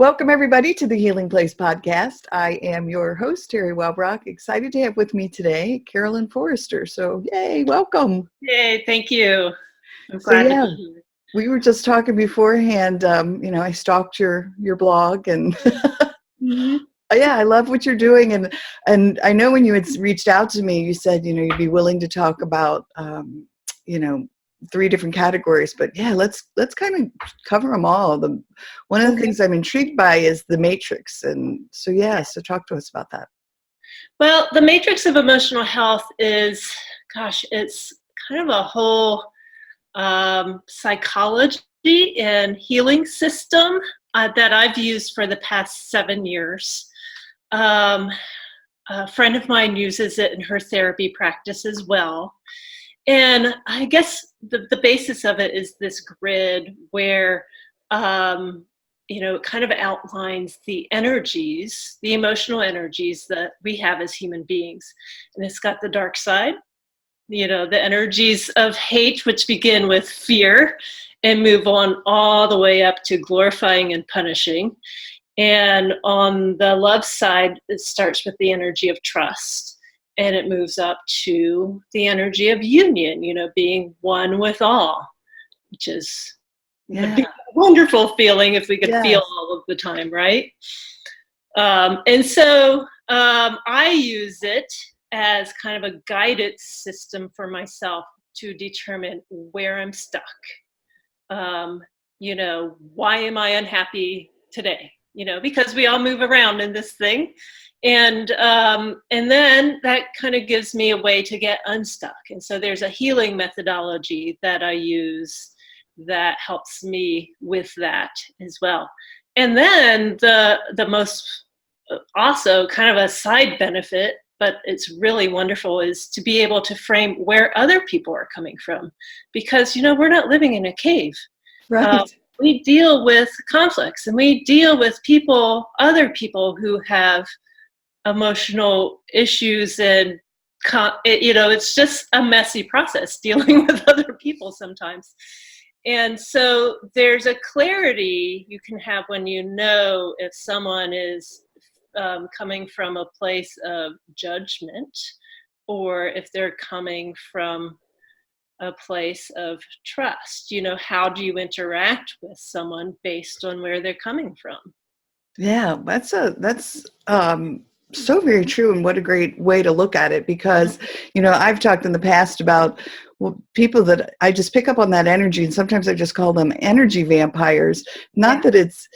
Welcome, everybody, to the Healing Place podcast. I am your host, Teri Wellbrock. Excited to have with me today, Carolyn Forrester. So, yay, welcome. Yay, thank you. I'm So, glad yeah, to be here. we were just talking beforehand. I stalked your blog, and yeah, I love what you're doing. And I know when you had reached out to me, you said, you'd be willing to talk about, 3 different categories, but yeah, let's kind of cover them all. One of the things I'm intrigued by is the matrix, and so talk to us about that. Well, the matrix of emotional health is, it's kind of a whole psychology and healing system that I've used for the past 7 years. A friend of mine uses it in her therapy practice as well. And I guess the basis of it is this grid where, it kind of outlines the energies, the emotional energies that we have as human beings. And it's got the dark side, the energies of hate, which begin with fear and move on all the way up to glorifying and punishing. And on the love side, it starts with the energy of trust. And it moves up to the energy of union, being one with all, which is a wonderful feeling if we could feel all of the time, right? And so I use it as kind of a guided system for myself to determine where I'm stuck. Why am I unhappy today? Because we all move around in this thing. And then that kind of gives me a way to get unstuck. And so there's a healing methodology that I use that helps me with that as well. And then the most also kind of a side benefit, but it's really wonderful, is to be able to frame where other people are coming from. Because, we're not living in a cave. Right. We deal with conflicts, and we deal with other people who have emotional issues, and it's just a messy process dealing with other people sometimes. And so there's a clarity you can have when if someone is coming from a place of judgment, or if they're coming from a place of trust. How do you interact with someone based on where they're coming from? Yeah, that's so very true, and what a great way to look at it, because I've talked in the past about people that I just pick up on that energy, and sometimes I just call them energy vampires. Not that it's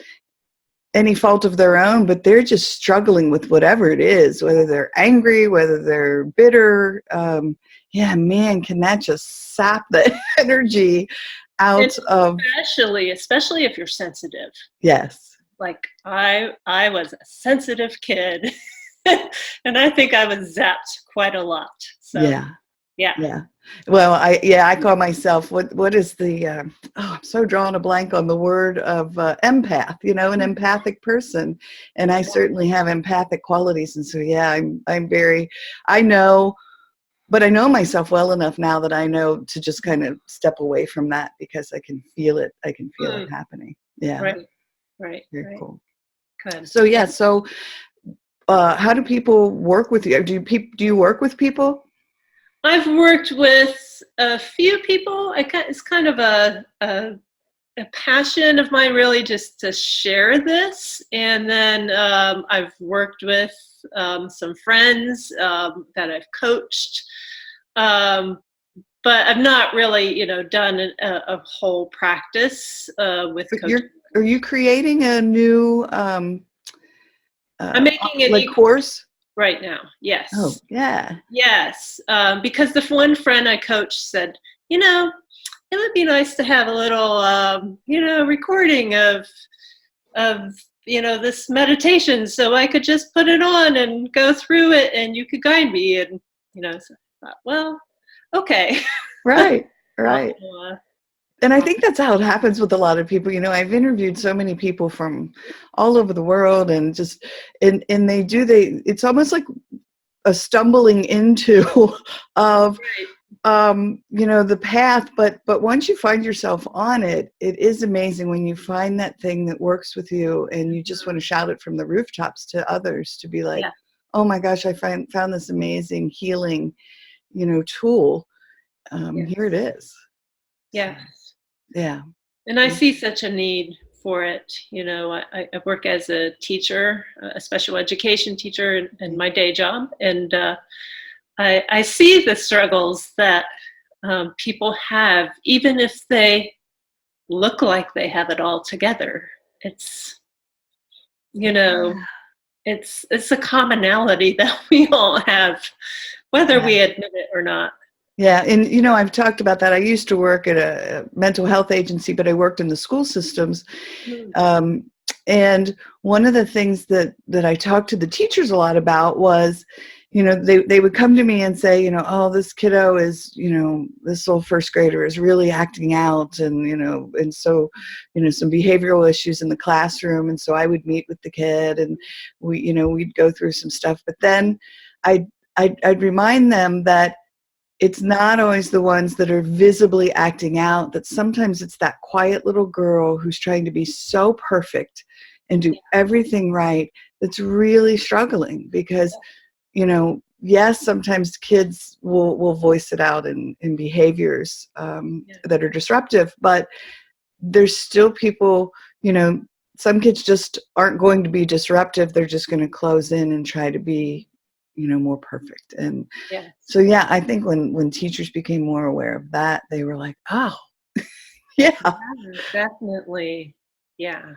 any fault of their own, but they're just struggling with whatever it is, whether they're angry, whether they're bitter. Can that just sap the energy out of, especially if you're sensitive. Yes. Like I was a sensitive kid. And I think I was zapped quite a lot. So, yeah. Well, I call myself, what is the, I'm so drawing a blank on the word of empath, an empathic person. And I certainly have empathic qualities. And so, I know myself well enough now that I know to just kind of step away from that, because I can feel it. I can feel it happening. Yeah. Right. Very cool. Good. So, how do people work with you? Do you work with people? I've worked with a few people. It's kind of a passion of mine, really, just to share this. And then I've worked with some friends that I've coached, but I've not really, done a whole practice with coaching. Are you creating a new? I'm making a course right now. Yes. Oh, yeah. Yes. Because the one friend I coached said, it would be nice to have a little, recording of this meditation, so I could just put it on and go through it, and you could guide me. And so I thought, well, okay. Right. And I think that's how it happens with a lot of people. I've interviewed so many people from all over the world, and it's almost like a stumbling into of, the path, but once you find yourself on it, it is amazing when you find that thing that works with you and you just want to shout it from the rooftops to others to be like, Yeah. oh my gosh, I found this amazing healing, tool. Yes. Here it is. Yes. Yeah. And I see such a need for it. I work as a teacher, a special education teacher in my day job. And I see the struggles that people have, even if they look like they have it all together. It's, it's a commonality that we all have, whether we admit it or not. Yeah, and I've talked about that. I used to work at a mental health agency, but I worked in the school systems. And one of the things that I talked to the teachers a lot about was, they would come to me and say, oh, this kiddo is, this little first grader is really acting out, and and so, some behavioral issues in the classroom. And so I would meet with the kid, and we'd go through some stuff. But then I'd remind them that it's not always the ones that are visibly acting out, that sometimes it's that quiet little girl who's trying to be so perfect and do everything right that's really struggling because, yes, sometimes kids will voice it out in behaviors that are disruptive, but there's still people, some kids just aren't going to be disruptive. They're just going to close in and try to be more perfect. And so, I think when teachers became more aware of that, they were like, oh, yeah, definitely. Yeah.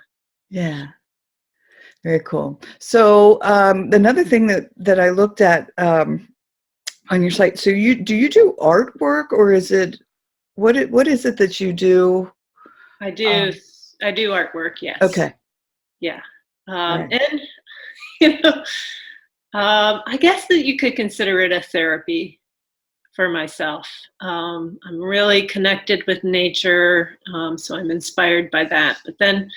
Very cool. So another thing that I looked at on your site, so do you do artwork, or is it, what is it that you do? I do artwork. Yes. Okay. Yeah. Right. And I guess that you could consider it a therapy for myself. I'm really connected with nature, so I'm inspired by that. But then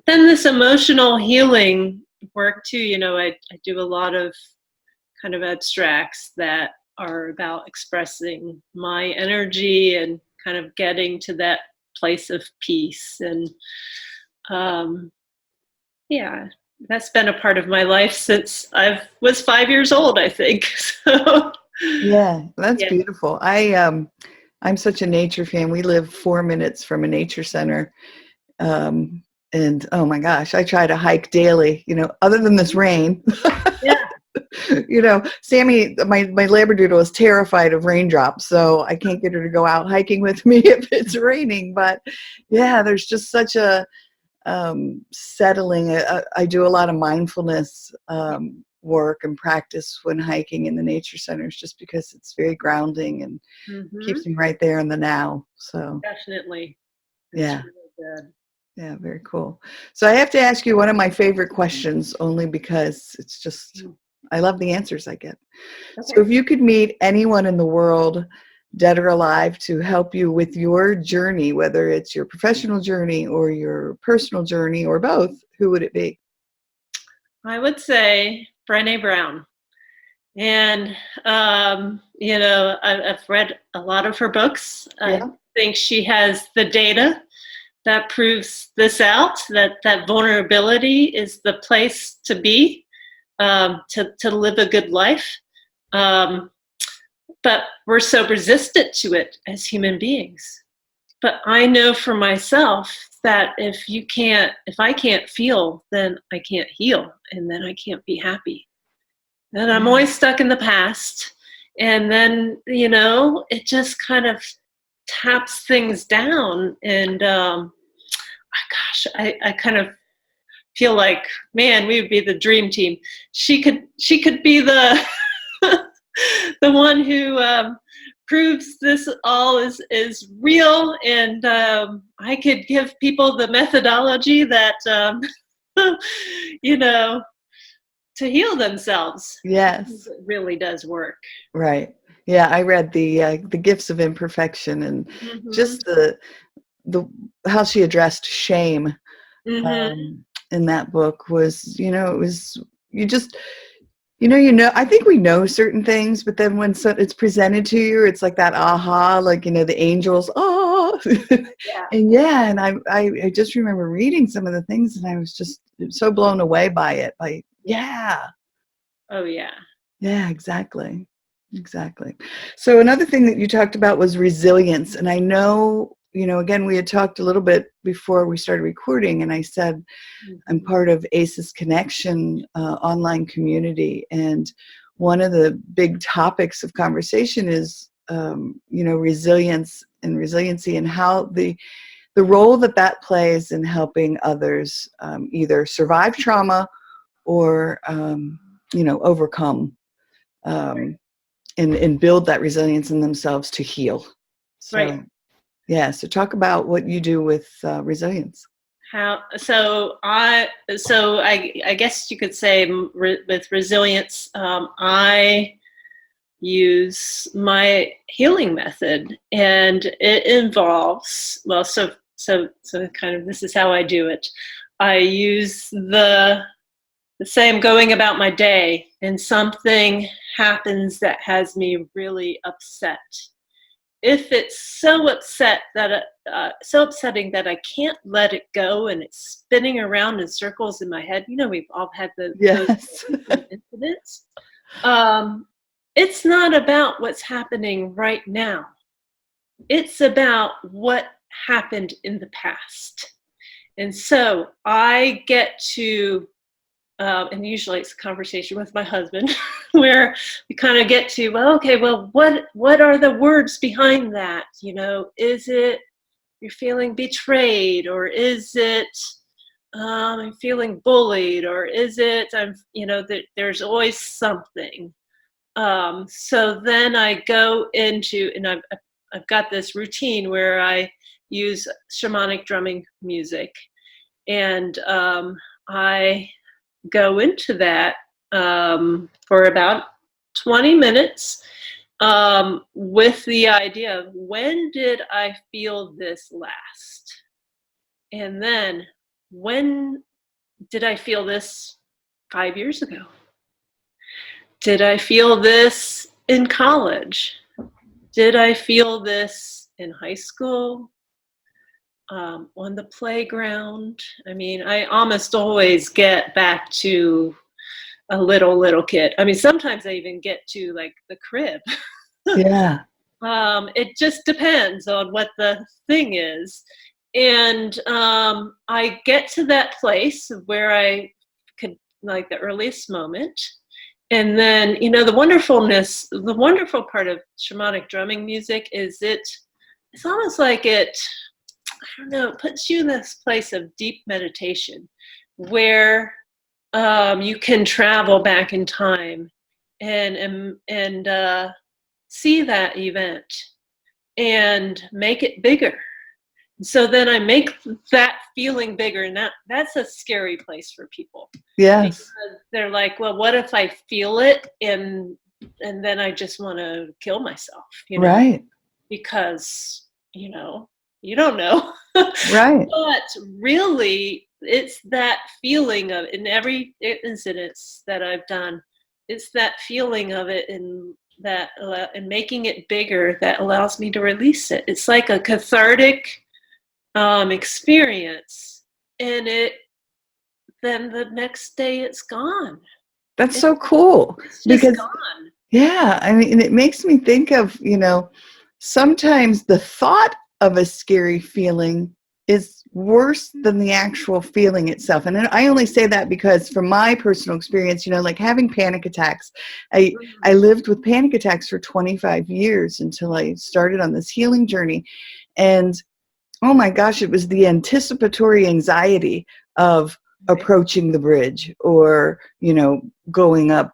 this emotional healing work too. I do a lot of kind of abstracts that are about expressing my energy and kind of getting to that place of peace. And that's been a part of my life since I was 5 years old, I think. So yeah, that's beautiful. I'm such a nature fan. We live 4 minutes from a nature center. And oh my gosh, I try to hike daily, other than this rain. Sammy, my Labradoodle, is terrified of raindrops, so I can't get her to go out hiking with me if it's raining. But there's just such a settling. I do a lot of mindfulness work and practice when hiking in the nature centers, just because it's very grounding and keeps me right there in the now. So definitely. It's really good. Yeah, very cool. So I have to ask you one of my favorite questions, only because it's just, I love the answers I get. Okay. So if you could meet anyone in the world, dead or alive, to help you with your journey, whether it's your professional journey or your personal journey or both, who would it be? I would say Brené Brown. And, I've read a lot of her books. I think she has the data that proves this out, that vulnerability is the place to be, to live a good life. But we're so resistant to it as human beings. But I know for myself that if I can't feel, then I can't heal, and then I can't be happy. And I'm always stuck in the past. And then, it just kind of taps things down. And I kind of feel like, man, we would be the dream team. She could be the the one who proves this all is real, and I could give people the methodology that to heal themselves. Yes, it really does work. Right. Yeah, I read the Gifts of Imperfection, and just the how she addressed shame in that book was, it was, I think we know certain things, but then when it's presented to you, it's like that aha, like, the angels, oh, Yeah. and I just remember reading some of the things and I was just so blown away by it. Yeah. Oh, yeah. Yeah, exactly. Exactly. So another thing that you talked about was resilience. And I know, again, we had talked a little bit before we started recording, and I said, I'm part of ACES Connection online community. And one of the big topics of conversation is, resilience and resiliency, and how the role that plays in helping others either survive trauma or, overcome and build that resilience in themselves to heal. So, Right. yeah. So talk about what you do with resilience. I guess you could say with resilience, I use my healing method, and it involves, so kind of, this is how I do it. I use say I'm going about my day and something happens that has me really upset. If it's so upsetting that I can't let it go and it's spinning around in circles in my head, we've all had those incidents. It's not about what's happening right now. It's about what happened in the past. And so I get to, and usually it's a conversation with my husband where we kind of get to, what are the words behind that? Is it you're feeling betrayed, or is it I'm feeling bullied, or is it that there's always something. So then I go into, and I've got this routine where I use shamanic drumming music, and I go into that for about 20 minutes with the idea of, when did I feel this last? And then, when did I feel this 5 years ago? Did I feel this in college? Did I feel this in high school? On the playground? I mean, I almost always get back to a little kid. I mean, sometimes I even get to like the crib. Yeah. It just depends on what the thing is. And I get to that place where I could, like, the earliest moment. And then, the wonderful part of shamanic drumming music is it's almost like it puts you in this place of deep meditation where you can travel back in time and see that event and make it bigger. So then I make that feeling bigger, and that's a scary place for people. Yes. Because they're like, well, what if I feel it and then I just want to kill myself, Right. Because, you don't know. Right. But really, it's that feeling of, in every incident that I've done, it's that feeling of it and making it bigger that allows me to release it. It's like a cathartic experience, and then the next day it's gone. That's so cool. It's just Because gone. yeah, I mean, it makes me think of, sometimes the thought of a scary feeling is worse than the actual feeling itself. And I only say that because from my personal experience, like having panic attacks, I lived with panic attacks for 25 years until I started on this healing journey. And oh my gosh, it was the anticipatory anxiety of approaching the bridge, or, going up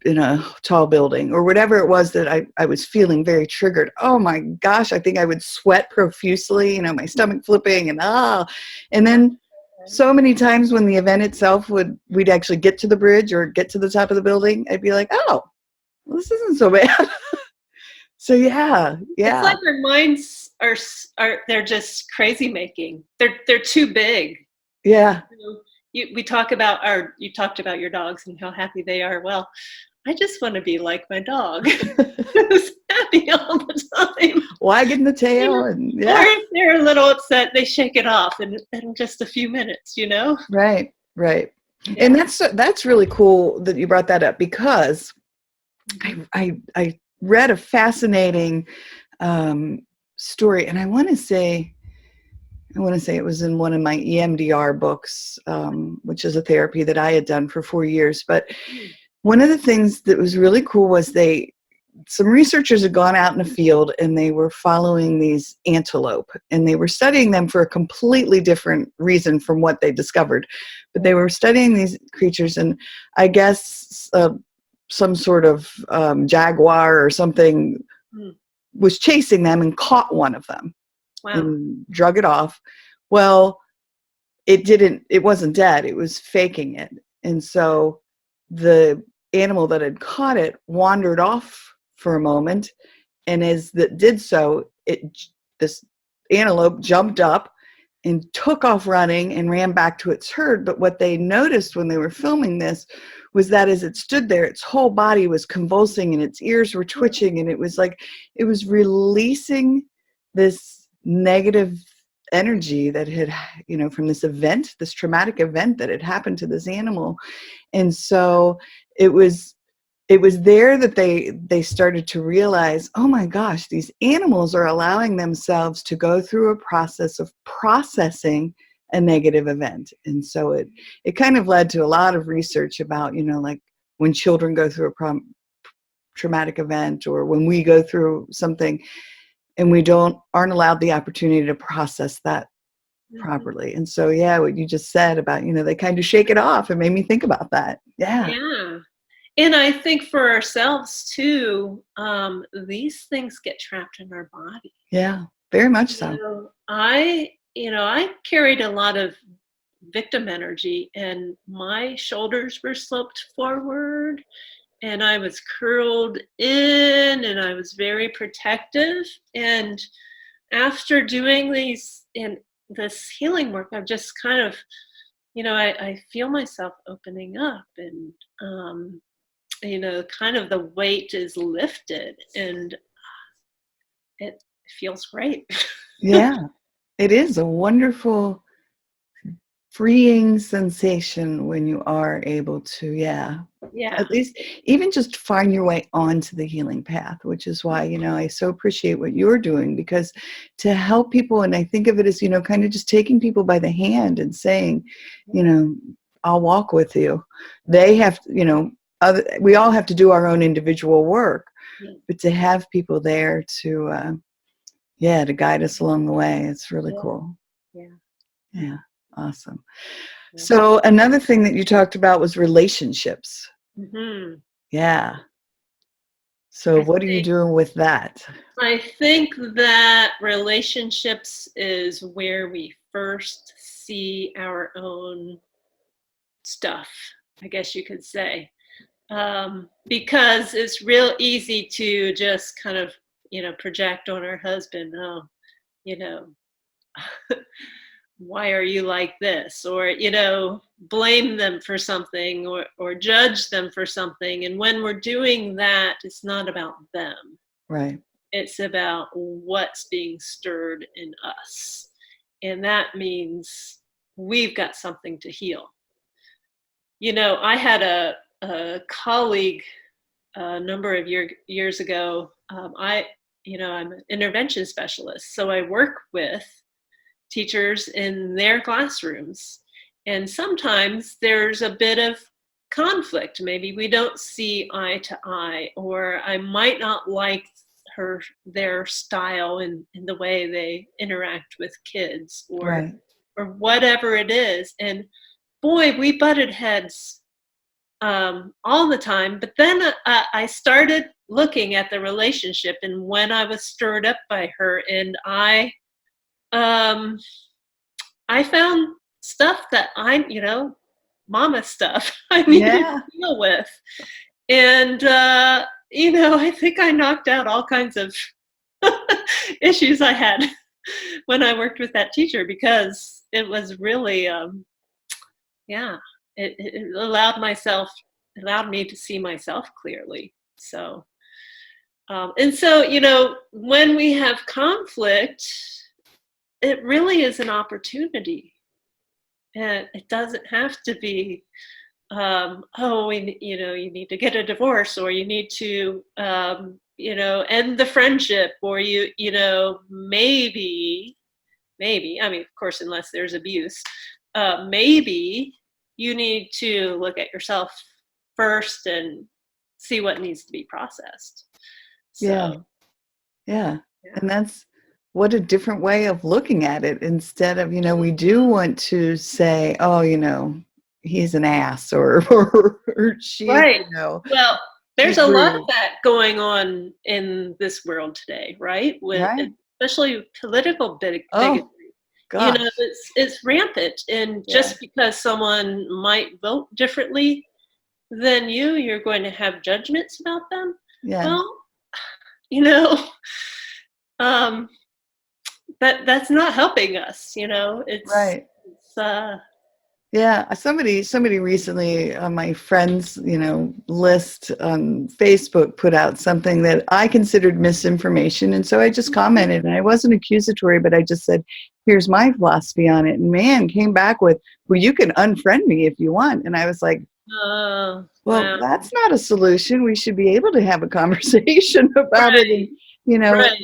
in a tall building, or whatever it was that I was feeling very triggered. Oh my gosh, I think I would sweat profusely, my stomach flipping, and then so many times when the event itself we'd actually get to the bridge or get to the top of the building, I'd be like, oh, well, this isn't so bad. So yeah. It's like our minds are they're just crazy making. They're too big. Yeah. You talked about your dogs and how happy they are. Well, I just want to be like my dog. Who's happy all the time. Wagging the tail, Or and yeah. if they're a little upset, they shake it off in just a few minutes, Right, right. Yeah. And that's really cool that you brought that up, because I read a fascinating story, and I want to say it was in one of my EMDR books, which is a therapy that I had done for 4 years. But one of the things that was really cool was some researchers had gone out in the field, and they were following these antelope, and they were studying them for a completely different reason from what they discovered. But they were studying these creatures, and I guess some sort of jaguar or something was chasing them and caught one of them. Wow. And drug it off. Well, it wasn't dead. It was faking it. And so the animal that had caught it wandered off for a moment. And as that did so, this antelope jumped up and took off running and ran back to its herd. But what they noticed when they were filming this was that as it stood there, its whole body was convulsing and its ears were twitching. And it was like it was releasing this negative energy that had, from this event, this traumatic event that had happened to this animal. And so it was there that they started to realize, oh my gosh, these animals are allowing themselves to go through a process of processing a negative event. And so it kind of led to a lot of research about, like when children go through a traumatic event, or when we go through something and we aren't allowed the opportunity to process that properly. And so, yeah, what you just said about, they kind of shake it off, it made me think about that. Yeah. And I think for ourselves too, these things get trapped in our body. Yeah, very much so. I carried a lot of victim energy, and my shoulders were sloped forward, and I was curled in, and I was very protective. And after doing this healing work, I've just kind of, I feel myself opening up, and kind of the weight is lifted, and it feels great. Yeah, it is a wonderful, freeing sensation when you are able to, at least even just find your way onto the healing path, which is why, I so appreciate what you're doing, because to help people, and I think of it as, kind of just taking people by the hand and saying, I'll walk with you. They have, we all have to do our own individual work, but to have people there to guide us along the way, it's really cool. Yeah. Awesome. So another thing that you talked about was relationships. Yeah. So what are you doing with that? I think that relationships is where we first see our own stuff, I guess you could say. Because it's real easy to just kind of, project on our husband, why are you like this? Or, blame them for something, or judge them for something. And when we're doing that, it's not about them. Right. It's about what's being stirred in us. And that means we've got something to heal. I had a colleague a number of years ago. I'm an intervention specialist, so I work with teachers in their classrooms, and sometimes there's a bit of conflict. Maybe we don't see eye to eye, or I might not like their style and the way they interact with kids, or whatever it is. And boy, we butted heads all the time. But then I started looking at the relationship, and when I was stirred up by her, and I found stuff that mama stuff I needed to deal with. And, I think I knocked out all kinds of issues I had when I worked with that teacher, because it was really, it allowed myself allowed me to see myself clearly. So, and so, you know, when we have conflict, it really is an opportunity. And it doesn't have to be, oh, you know, you need to get a divorce, or you need to, you know, end the friendship, or you know, maybe, I mean, of course, unless there's abuse, maybe you need to look at yourself first and see what needs to be processed. Yeah. So, Yeah. yeah. And that's what a different way of looking at it. Instead of, you know, we do want to say, oh, you know, he's an ass, or she's, Right. you know, Well, there's she's a lot of rude. that going on in this world today, right? With Right. especially political bigotry. Oh, You know, gosh. it's rampant, and Yeah. just because someone might vote differently than you're going to have judgments about them. Yeah. Well, you know, um, that's not helping us. You know, Right. it's Yeah, somebody recently on my friends, you know, list on Facebook put out something that I considered misinformation, and so I just commented, and I wasn't accusatory, but I just said, "Here's my philosophy on it." And man, came back with, "Well, you can unfriend me if you want," and I was like, oh "Well, wow, that's not a solution. We should be able to have a conversation about it, and right, you know, right,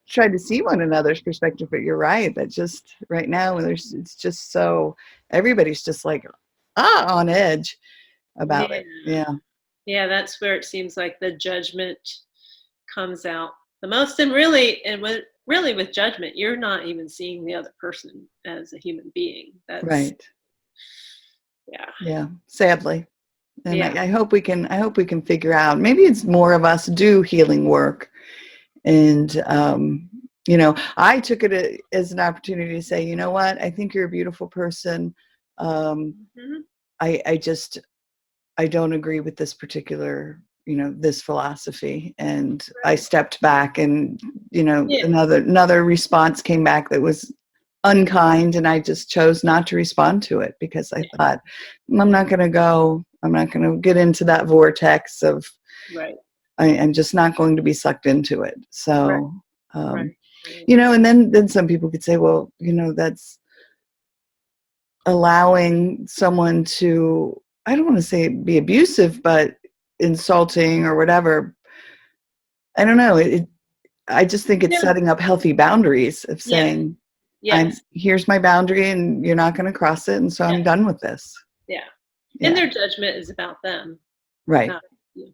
try to see one another's perspective." But you're right, that just right now it's just so everybody's just like on edge about yeah, it. Yeah. yeah. That's where it seems like the judgment comes out the most, and really, really with judgment, you're not even seeing the other person as a human being. That's Right. yeah, Yeah, sadly. And yeah, I hope we can figure out, maybe it's more of us do healing work. And you know, I took it as an opportunity to say, you know what, I think you're a beautiful person. um hmm, I just I don't agree with this particular, you know, this philosophy. And I right, stepped back, and, you know, yeah, another response came back that was unkind, and I just chose not to respond to it because I yeah, thought, I'm not going to get into that vortex of, right, I'm just not going to be sucked into it. right, So, right, um, right. you know, and then some people could say, well, you know, that's allowing someone to, I don't want to say be abusive, but insulting or whatever. I don't know. I just think it's Yeah, setting up healthy boundaries of yes, saying, yes, here's my boundary and you're not going to cross it. And so I'm yes, done with this. yeah. And Yeah. their judgment is about them, Right. not you.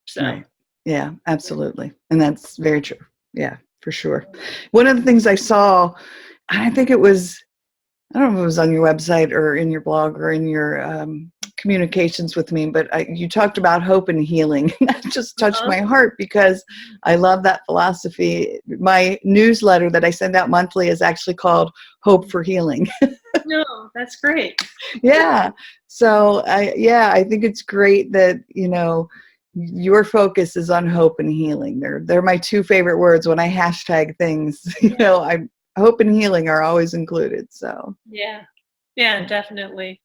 So, Right. Yeah, absolutely. And that's very true. Yeah, for sure. One of the things I saw, I think it was, I don't know if it was on your website or in your blog or in your communications with me, but you talked about hope and healing. That just touched uh-huh. my heart because I love that philosophy. My newsletter that I send out monthly is actually called Hope for Healing. No, that's great. Yeah. So I think it's great that, you know, your focus is on hope and healing. They're my two favorite words when I hashtag things. You Yeah, know, I hope and healing are always included. So, yeah, yeah, definitely.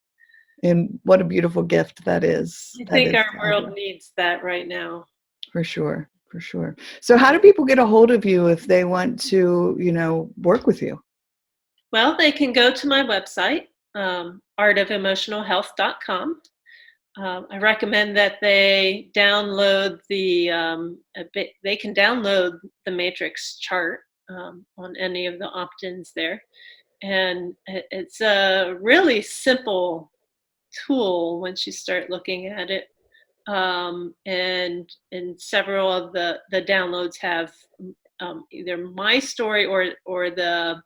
and what a beautiful gift that is. I That think is our to have world you, needs that right now. for sure, for sure. So, how do people get a hold of you if they want to, you know, work with you? Well, they can go to my website, artofemotionalhealth.com. I recommend that they download they can download the matrix chart on any of the opt-ins there. And it's a really simple tool once you start looking at it. And several of the downloads have either my story or the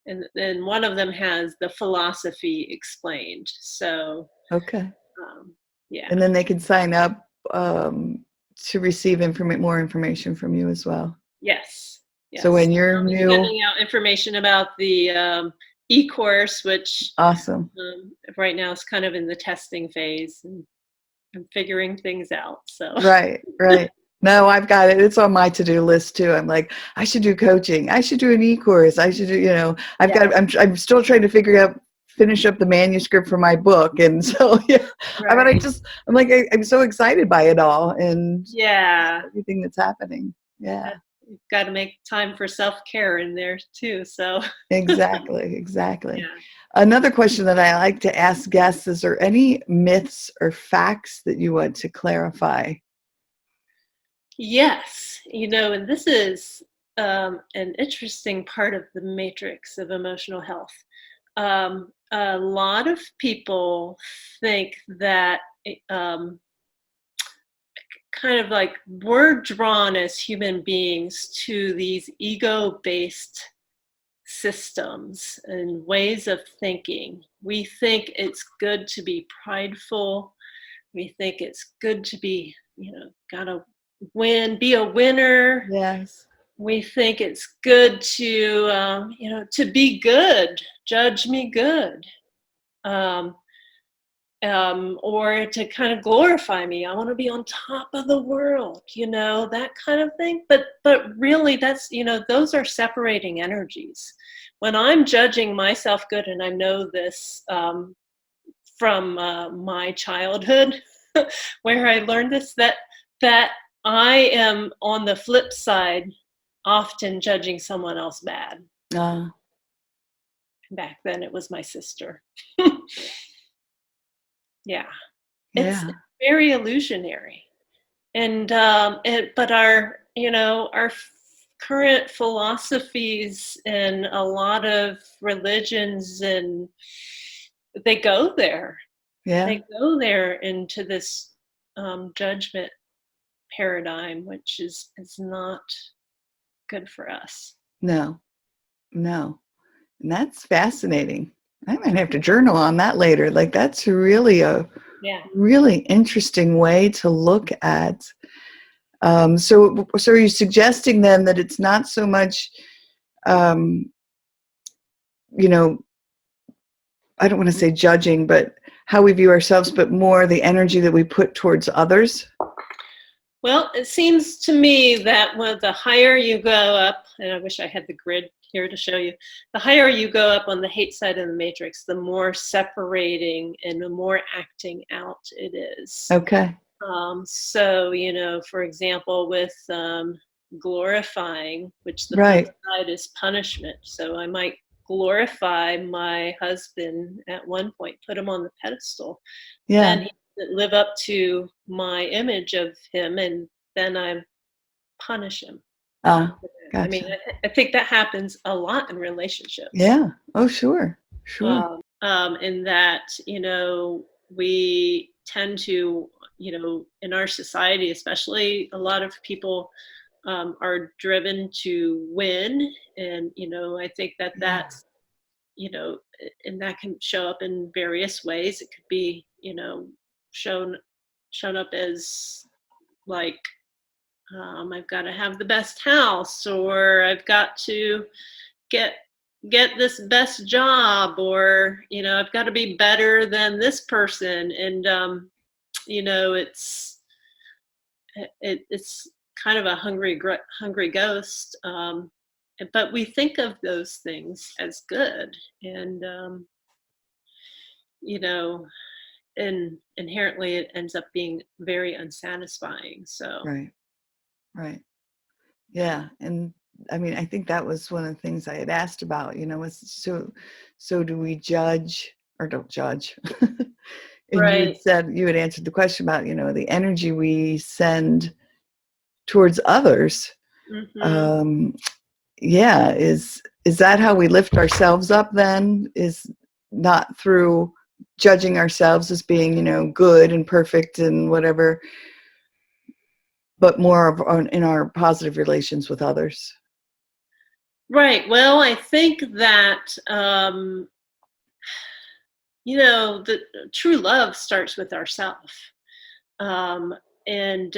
and then one of them has the philosophy explained. So Okay. um, yeah, And then they can sign up to receive more information from you as well. yes, So yes. when you're I'll be new, sending out information about the e-course, which awesome. right now is kind of in the testing phase, and I'm figuring things out. So Right, right. No, I've got it. It's on my to-do list too. I'm like, I should do coaching. I should do an e-course. I should do, you know, yeah, I'm still trying to finish up the manuscript for my book. And so, yeah, I mean, Right. I'm like, I'm so excited by it all and Yeah. everything that's happening. Yeah, You've got to make time for self-care in there too. So, exactly. Exactly. yeah. Another question that I like to ask guests, is there any myths or facts that you want to clarify? Yes, and this is an interesting part of the matrix of emotional health. A lot of people think that kind of like we're drawn as human beings to these ego-based systems and ways of thinking. We think it's good to be prideful. We think it's good to be, gotta win, be a winner. Yes. We think it's good to, to be good, judge me good, um, or to kind of glorify me. I want to be on top of the world, that kind of thing. But really, that's those are separating energies. When I'm judging myself good, and I know this from my childhood, where I learned this, that I am on the flip side often judging someone else bad. Uh, Back then it was my sister. Yeah, it's yeah. very illusionary. And but our current philosophies and a lot of religions, and they go there. Yeah. They go there into this judgment paradigm, which is not good for us. No, no. And that's fascinating. I might have to journal on that later. Like, that's really a Yeah. really interesting way to look at. So are you suggesting then that it's not so much, um, you know, I don't want to say judging, but how we view ourselves, but more the energy that we put towards others? Well, it seems to me that the higher you go up, and I wish I had the grid here to show you, the higher you go up on the hate side of the matrix, the more separating and the more acting out it is. Okay. So, for example, with glorifying, which the Right. flip side is punishment. So I might glorify my husband at one point, put him on the pedestal. Then Yeah. he doesn't live up to my image of him, and then I punish him. I mean, Gotcha. I think that happens a lot in relationships. Yeah. Oh, sure. Sure. In that, we tend to, in our society, especially, a lot of people are driven to win. And, I think Yeah. that's, and that can show up in various ways. It could be, shown up as like, I've got to have the best house, or I've got to get this best job, or I've got to be better than this person. And it's kind of a hungry ghost, but we think of those things as good. And and inherently it ends up being very unsatisfying. So Right. Right. Yeah. And I mean, I think that was one of the things I had asked about, was so do we judge or don't judge? And right. you had answered the question about, the energy we send towards others. Hmm. Um, yeah. Is that how we lift ourselves up then? Is not through judging ourselves as being, good and perfect and whatever, but more in our positive relations with others. Right. Well, I think that the true love starts with ourself. Um, and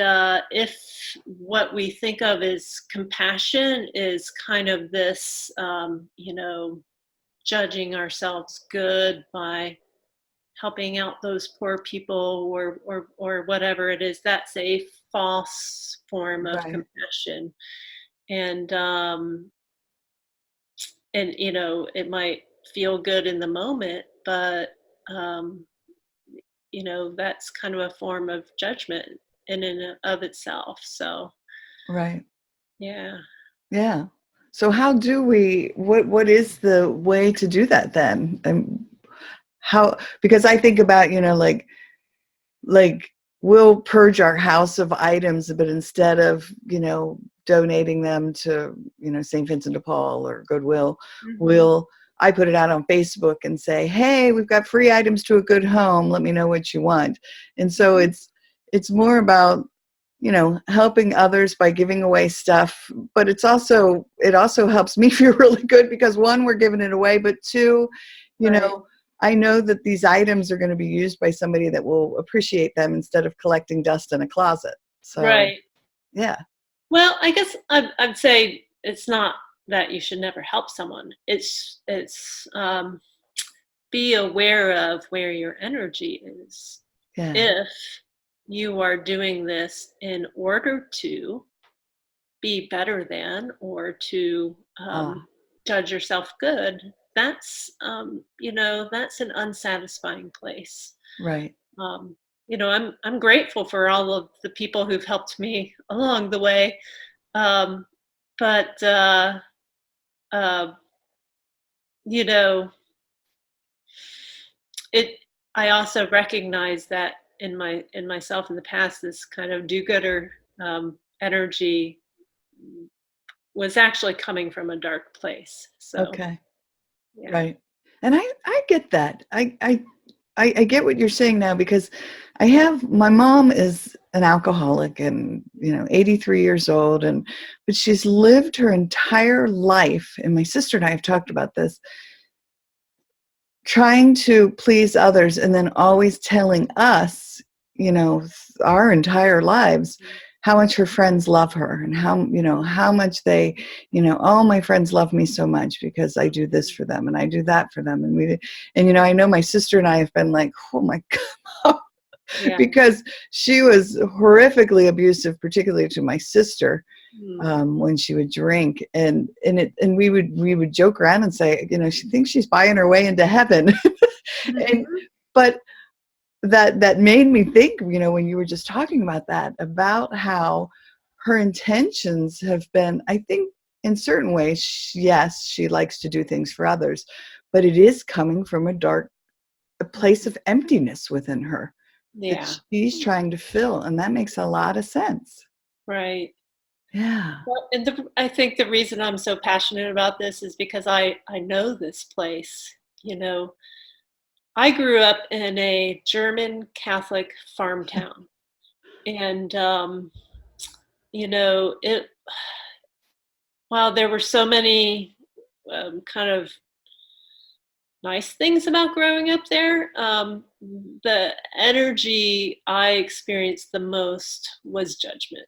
if what we think of as compassion is kind of this, judging ourselves good by helping out those poor people, or whatever it is, that's a false form of Right. compassion. And it might feel good in the moment, but that's kind of a form of judgment in and of itself. So Right. yeah. Yeah. So how do we, what is the way to do that then? And how, because I think about, like we'll purge our house of items, but instead of, donating them to, St. Vincent de Paul or Goodwill, Hmm. I put it out on Facebook and say, hey, we've got free items to a good home. Let me know what you want. And so it's more about, helping others by giving away stuff, but it also helps me feel really good because one, we're giving it away, but two, Right. I know that these items are going to be used by somebody that will appreciate them instead of collecting dust in a closet. So, Right. yeah. Well, I guess I'd say it's not that you should never help someone. It's be aware of where your energy is. Yeah. If you are doing this in order to be better than or to Ah, judge yourself good, that's an unsatisfying place. right. Um, I'm grateful for all of the people who've helped me along the way, um, but uh, you know, it. I also recognize that in myself in the past, this kind of do-gooder energy was actually coming from a dark place. So Okay. yeah. Right. And I get that. I get what you're saying now because my mom is an alcoholic and 83 years old, but she's lived her entire life, and my sister and I have talked about this, trying to please others and then always telling us, our entire lives, how much her friends love her and how much they, oh, my friends love me so much because I do this for them and I do that for them. And I know my sister and I have been like, oh my God, Yeah. because she was horrifically abusive, particularly to my sister, Mm. when she would drink, and we would joke around and say, she thinks she's buying her way into heaven. and Mhm. but that made me think, when you were just talking about that, about how her intentions have been, I think, in certain ways, yes, she likes to do things for others, but it is coming from a place of emptiness within her that Yeah. she's trying to fill, and that makes a lot of sense. Right. Yeah. Well, and I think the reason I'm so passionate about this is because I know this place. You know, I grew up in a German Catholic farm town, and it. While there were so many kind of nice things about growing up there, the energy I experienced the most was judgment.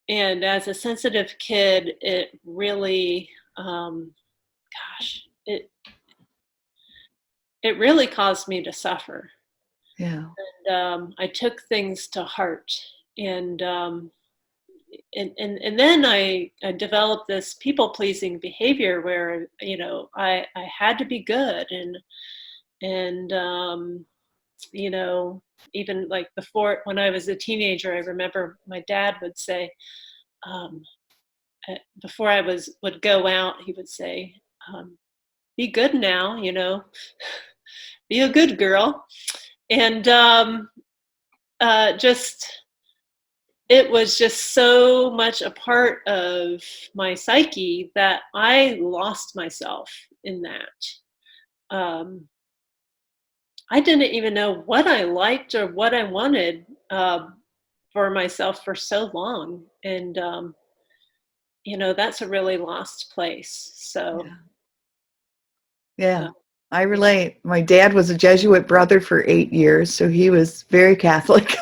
And as a sensitive kid, it really, gosh, it really caused me to suffer. Yeah. And I took things to heart, and and then I developed this people pleasing behavior where I had to be good, and even like before, when I was a teenager, I remember my dad would say, um, before I would go out, he would say, "Be good now, be a good girl," and just it was just so much a part of my psyche that I lost myself in that. Um, I didn't even know what I liked or what I wanted for myself for so long, and that's a really lost place. So, Yeah. Yeah. uh, I yeah, relate. My dad was a Jesuit brother for 8 years, so he was very Catholic.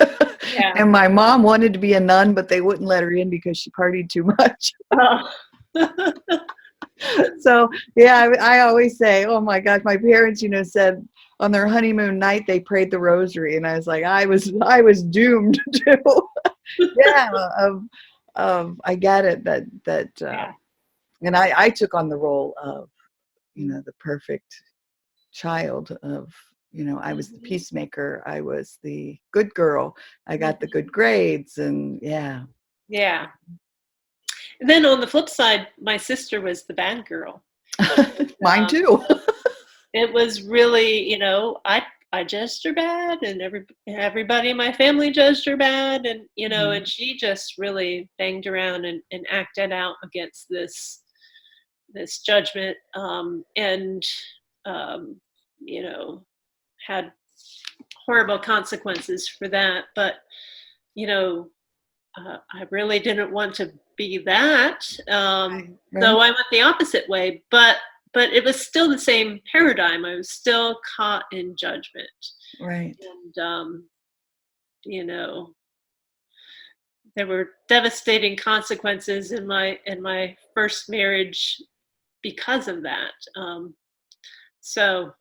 yeah. And my mom wanted to be a nun, but they wouldn't let her in because she partied too much. Oh. So yeah, I always say, oh my gosh, my parents, said on their honeymoon night they prayed the rosary, and I was like, I was doomed to. Yeah, I get it, that Yeah. and I took on the role of, the perfect child of, I was the peacemaker. I was the good girl. I got the good grades, and Yeah. And then on the flip side, my sister was the bad girl. Mine too. It was really, I judged her bad, and everybody in my family judged her bad, and and she just really banged around and acted out against this judgment, and had horrible consequences for that. But I really didn't want to be that. Right. So I went the opposite way, but it was still the same paradigm. I was still caught in judgment. Right. And there were devastating consequences in my first marriage because of that. So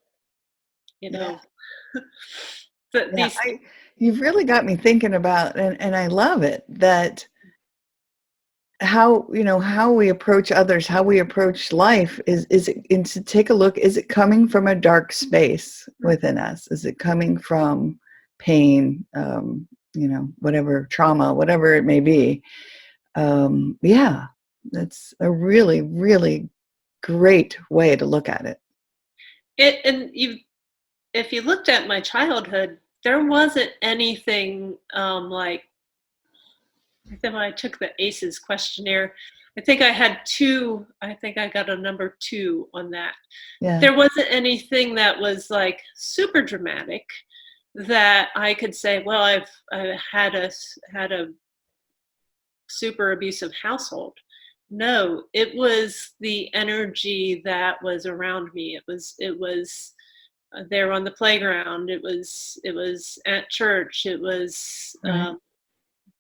you've really got me thinking about, and I love it, that how we approach others, how we approach life is it, and to take a look, is it coming from a dark space within us? Is it coming from pain, whatever trauma, whatever it may be? That's a really, really great way to look at it. If you looked at my childhood, there wasn't anything like, when I took the ACEs questionnaire, I think I had 2. I think I got a number 2 on that. Yeah. There wasn't anything that was like super dramatic that I could say, well, I had a super abusive household. No, it was the energy that was around me. It was there on the playground. It was at church. It was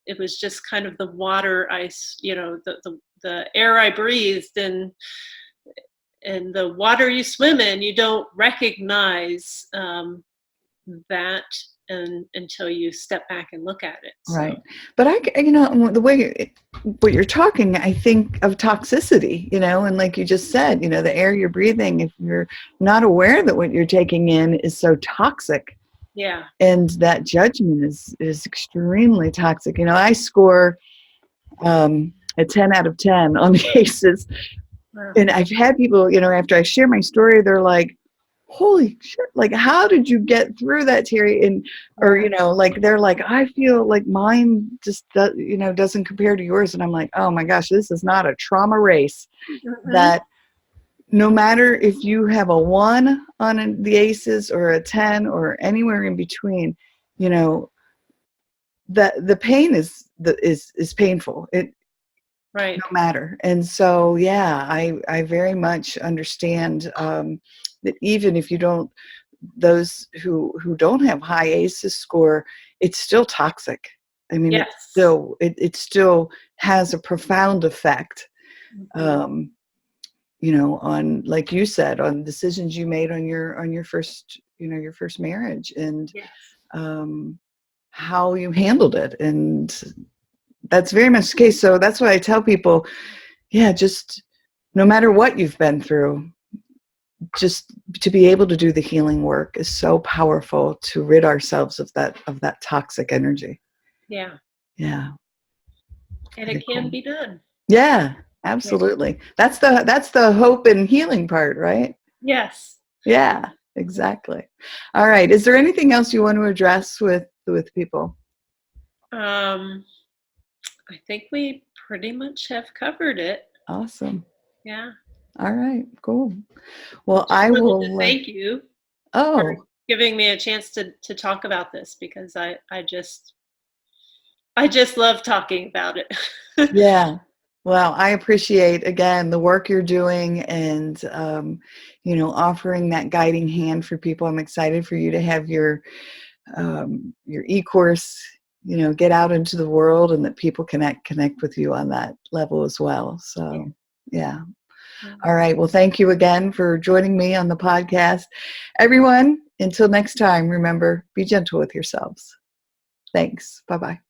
it was just kind of the water the air I breathed, and the water you swim in. You don't recognize that until you step back and look at it. So. Right. But the way what you're talking, I think of toxicity, and like you just said, the air you're breathing, if you're not aware that what you're taking in is so toxic. Yeah. And that judgment is extremely toxic. I score a 10 out of 10 on the ACEs. Wow. And I've had people, after I share my story, they're like, holy shit, like, how did you get through that, Teri? And, or, they're like, I feel like mine just, doesn't compare to yours. And I'm like, oh my gosh, this is not a trauma race. That no matter if you have a 1 on the ACEs or a 10 or anywhere in between, the pain is painful. Right. No matter. And so, I very much understand that even if you don't, those who don't have high ACEs score, it's still toxic. I mean, yes. it still has a profound effect, on, like you said, on decisions you made on your first, your first marriage, and how you handled it. And that's very much the case. So that's why I tell people, just no matter what you've been through, just to be able to do the healing work is so powerful, to rid ourselves of that toxic energy. Yeah. Yeah. And it can be done. Yeah, absolutely. Yeah. That's the hope and healing part, right? Yes. Yeah, exactly. All right. Is there anything else you want to address with people? I think we pretty much have covered it. Awesome. Yeah. All right, cool. Well, I will thank you for giving me a chance to talk about this, because I just love talking about it. Yeah. Well, I appreciate, again, the work you're doing, and offering that guiding hand for people. I'm excited for you to have your e-course, get out into the world, and that people connect with you on that level as well. So, yeah. All right. Well, thank you again for joining me on the podcast. Everyone, until next time, remember, be gentle with yourselves. Thanks. Bye-bye.